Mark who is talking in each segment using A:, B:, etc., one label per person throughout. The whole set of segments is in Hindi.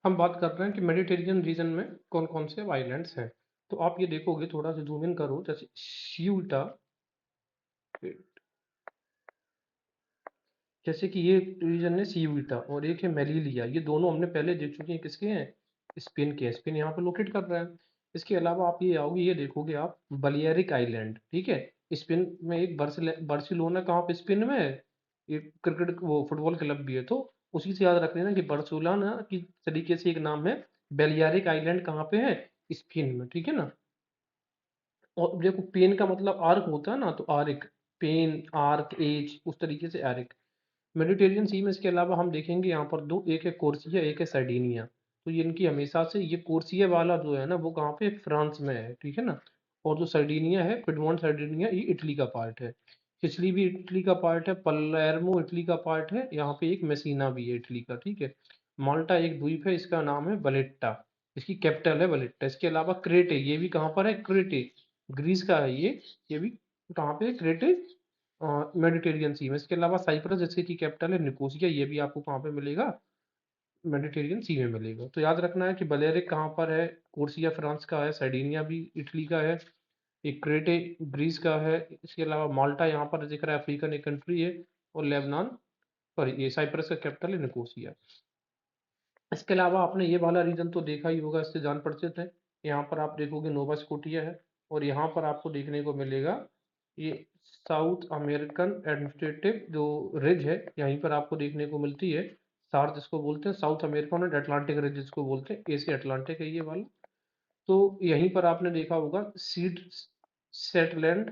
A: हम बात कर रहे हैं कि मेडिटेरेनियन रीजन में कौन कौन से आइलैंड्स हैं। तो आप ये देखोगे, थोड़ा सा जूम इन करो, जैसे सीयूटा, जैसे कि ये रीजन है सीयूटा और एक है मेलीलिया। ये दोनों हमने पहले देख चुके हैं, किसके हैं, स्पेन के हैं। स्पेन यहाँ पे लोकेट कर रहा है। इसके अलावा आप ये आओगे, ये देखोगे आप बलियरिक आइलैंड, ठीक है। स्पेन में एक बार्सिलोना कहाँ पे, स्पेन में है। ये क्रिकेट वो फुटबॉल क्लब भी है, तो उसी से याद रख लेना कि बार्सिलोना की तरीके से एक नाम है बेलियारिक आइलैंड, कहाँ पे है, स्पेन में, ठीक है ना। और देखो पेन का मतलब आर्क होता है ना, तो आर्क, पेन आर्क एज, उस तरीके से आर्क। मेडिटेरियन सी में इसके अलावा हम देखेंगे यहाँ पर दो, एक है कोर्सिया, एक है सर्डिनिया। तो ये इनकी हमेशा से, ये कोर्सिया वाला जो है ना वो कहाँ पे, फ्रांस में है, ठीक है ना। और जो सर्डिनिया है, पिडमोंट सर्डिनिया, ये इटली का पार्ट है। सिसिली भी इटली का पार्ट है, पलेर्मो इटली का पार्ट है, यहाँ पे एक मेसीना भी है इटली का, ठीक है। माल्टा एक द्वीप है, इसका नाम है वलेट्टा, इसकी कैपिटल है वलेट्टा। इसके अलावा क्रेटे, ये भी कहाँ पर है, क्रेटे, ग्रीस का है ये भी कहाँ पे है, क्रेटे, मेडिटेरियन सी में। इसके अलावा साइप्रस, जिसकी की कैपिटल है निकोसिया, ये भी आपको कहाँ पे मिलेगा, मेडिटेरियन सी में मिलेगा। तो याद रखना है कि बलेरिक कहाँ पर है, कोर्सिया फ्रांस का है, sardinia भी इटली का है, एक क्रेटे ग्रीस का है। इसके अलावा माल्टा यहाँ पर दिख रहा है, अफ्रीकन एक कंट्री है। और लेबनान, सॉरी, ये साइप्रस का कैपिटल है निकोसिया। इसके अलावा आपने ये वाला रीजन तो देखा ही होगा, इससे जान परिचित है। यहाँ पर आप देखोगे नोवा स्कोटिया है, और यहाँ पर आपको देखने को मिलेगा ये साउथ अमेरिकन एडमिनिस्ट्रेटिव जो रिज है, यहीं पर आपको देखने को मिलती है। सार्थ जिसको बोलते हैं, साउथ अमेरिकन और अटलांटिक रिज जिसको बोलते हैं, एशिया अटलांटिक है ये वाला। तो यहीं पर आपने देखा होगा सीड सेटलैंड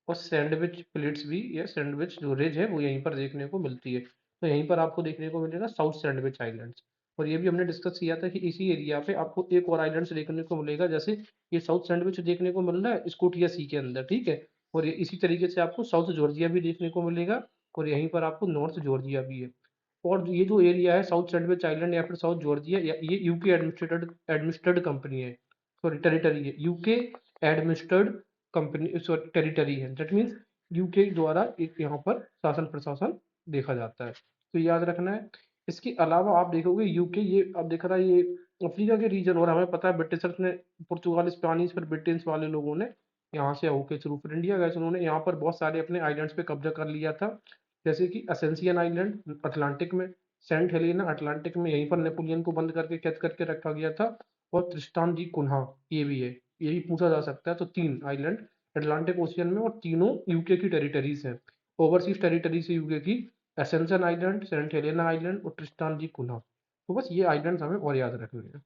A: और सैंडविच प्लेट्स भी, या सैंडविच जो रिज है वो यहीं पर देखने को मिलती है। तो यहीं पर आपको देखने को मिलेगा साउथ सैंडविच आइलैंड्स। और ये भी हमने डिस्कस किया था कि इसी एरिया पे आपको एक और आइलैंड्स देखने को मिलेगा, जैसे ये साउथ सैंडविच देखने को मिल रहा है स्कॉटिया सी के अंदर, ठीक है। और ये इसी तरीके से आपको साउथ जॉर्जिया भी देखने को मिलेगा, और यहीं पर आपको नॉर्थ जॉर्जिया भी है। और ये जो एरिया है साउथ सैंडविच आइलैंड या फिर साउथ जॉर्जिया, ये यूके एडमिनिस्ट्रेटेड एडमिनिस्ट्रेड कंपनी है, सॉरी टेरिटरी है, UK administered company, sorry territory है। दैट मीन्स यूके द्वारा एक यहाँ पर शासन प्रशासन देखा जाता है, तो याद रखना है। इसके अलावा आप देखोगे यूके, ये अब दिख रहा है ये अफ्रीका के रीजन, और हमें पता है ब्रिटिशर्स ने, पुर्तगाल स्पेनिश फिर ब्रिटेन्स वाले लोगों ने यहाँ से होके थ्रू फिर इंडिया गए, तो उन्होंने यहाँ पर बहुत सारे अपने आइलैंड्स पे कब्जा कर लिया था। जैसे कि असेंसियन आइलैंड अटलांटिक में, सेंट हेलेना अटलांटिक में, यहीं पर नेपोलियन को बंद करके कैद करके रखा गया था। और त्रिस्तान दी कुन्हा, ये भी है, ये भी पूछा जा सकता है। तो तीन आइलैंड अटलांटिक ओशियन में, और तीनों यूके की टेरिटरीज है, ओवरसीज टेरिटरी से यूके की, Ascension Island, Saint Helena Island और ट्रिस्टान दी कुन्हा। तो बस ये आइलैंड्स हमें और याद रखने हैं।